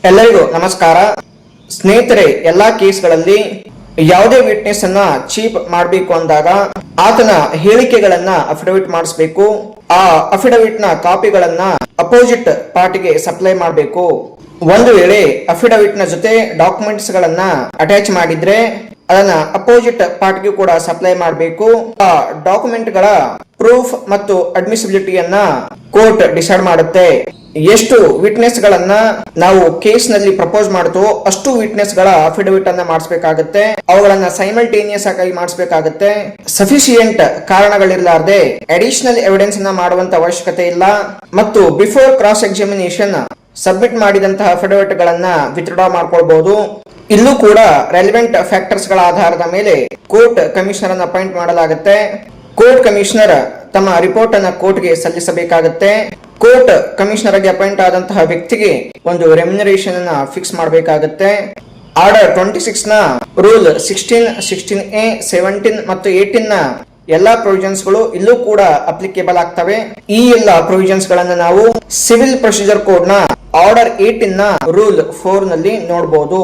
ಎಲ್ಲರಿಗೂ ನಮಸ್ಕಾರ ಸ್ನೇಹಿತರೆ. ಎಲ್ಲಾ ಕೇಸ್ಗಳಲ್ಲಿ ಯಾವುದೇ ವಿಟ್ನೆಸ್ ಅನ್ನ ಚೀಪ್ ಮಾಡಬೇಕು ಅಂದಾಗ ಆತನ ಹೇಳಿಕೆಗಳನ್ನ ಅಫಿಡವಿಟ್ ಮಾಡಿಸಬೇಕು. ಆ ಅಫಿಡವಿಟ್ ನ ಕಾಪಿಗಳನ್ನ ಅಪೋಸಿಟ್ ಪಾರ್ಟಿಗೆ ಸಪ್ಲೈ ಮಾಡಬೇಕು. ಒಂದು ವೇಳೆ ಅಫಿಡವಿಟ್ ನ ಜೊತೆ ಡಾಕ್ಯುಮೆಂಟ್ಸ್ ಗಳನ್ನ ಅಟ್ಯಾಚ್ ಮಾಡಿದ್ರೆ ಅದನ್ನ ಅಪೋಸಿಟ್ ಪಾರ್ಟಿಗೂ ಕೂಡ ಸಪ್ಲೈ ಮಾಡಬೇಕು. ಆ ಡಾಕ್ಯುಮೆಂಟ್ ಗಳ ಪ್ರೂಫ್ ಮತ್ತು ಅಡ್ಮಿಸಿಬಿಲಿಟಿಯನ್ನ ಕೋರ್ಟ್ ಡಿಸೈಡ್ ಮಾಡುತ್ತೆ. ಎಷ್ಟು ವಿಟ್ನೆಸ್ ಗಳನ್ನ ನಾವು ಕೇಸ್ ನಲ್ಲಿ ಪ್ರಪೋಸ್ ಮಾಡ್ತೀವೋ ಅಷ್ಟು ವಿಟ್ನೆಸ್ ಗಳ ಅಫಿಡವಿಟ್ ಅನ್ನ ಮಾಡಿಸಬೇಕಾಗುತ್ತೆ. ಅವುಗಳನ್ನ ಸೈಮಲ್ಟೇನಿಯಸ್ ಆಗಿ ಮಾಡಿಸಬೇಕಾಗುತ್ತೆ. ಸಫಿಶಿಯಂಟ್ ಕಾರಣಗಳಿರ್ಲಾರ್ದೆ ಅಡಿಷನಲ್ ಎವಿಡೆನ್ಸ್ ಅನ್ನ ಮಾಡುವಂತ ಅವಶ್ಯಕತೆ ಇಲ್ಲ. ಮತ್ತು ಬಿಫೋರ್ ಕ್ರಾಸ್ ಎಕ್ಸಾಮಿನೇಷನ್ ಸಬ್ಮಿಟ್ ಮಾಡಿದಂತಹ ಅಫಿಡವಿಟ್ ಗಳನ್ನ ವಿತ್ಡ್ರಾ ಮಾಡ್ಕೊಳ್ಬಹುದು. ಇಲ್ಲೂ ಕೂಡ ರೆಲಿವೆಂಟ್ ಫ್ಯಾಕ್ಟರ್ಸ್ ಗಳ ಆಧಾರದ ಮೇಲೆ ಕೋರ್ಟ್ ಕಮಿಷನರ್ ಅನ್ನು ಅಪಾಯಿಂಟ್ ಮಾಡಲಾಗುತ್ತೆ. ಕೋರ್ಟ್ ಕಮಿಷನರ್ ತಮ್ಮ ರಿಪೋರ್ಟ್ ಅನ್ನ ಕೋರ್ಟ್ಗೆ ಸಲ್ಲಿಸಬೇಕಾಗುತ್ತೆ. ಕೋರ್ಟ್ ಕಮಿಷನರ್ ಆಗಿ ಅಪಾಯಿಂಟ್ ಆದಂತಹ ವ್ಯಕ್ತಿಗೆ ಒಂದು ರೆಮ್ಯುನರೇಷನ್ ಅನ್ನ ಫಿಕ್ಸ್ ಮಾಡಬೇಕಾಗುತ್ತೆ. ಆರ್ಡರ್ 26 ನ ರೂಲ್ 16, 16A, 17 ಮತ್ತು 18 ನ ಎಲ್ಲಾ ಪ್ರೊವಿಷನ್ಸ್ ಗಳು ಇಲ್ಲೂ ಕೂಡ ಅಪ್ಲಿಕೇಬಲ್ ಆಗ್ತವೆ. ಈ ಎಲ್ಲಾ ಪ್ರೊವಿಷನ್ಸ್ ಗಳನ್ನ ನಾವು ಸಿವಿಲ್ ಪ್ರೊಸೀಜರ್ ಕೋಡ್ ನ ಆರ್ಡರ್ 18 ನ ರೂಲ್ 4 ನಲ್ಲಿ ನೋಡಬಹುದು.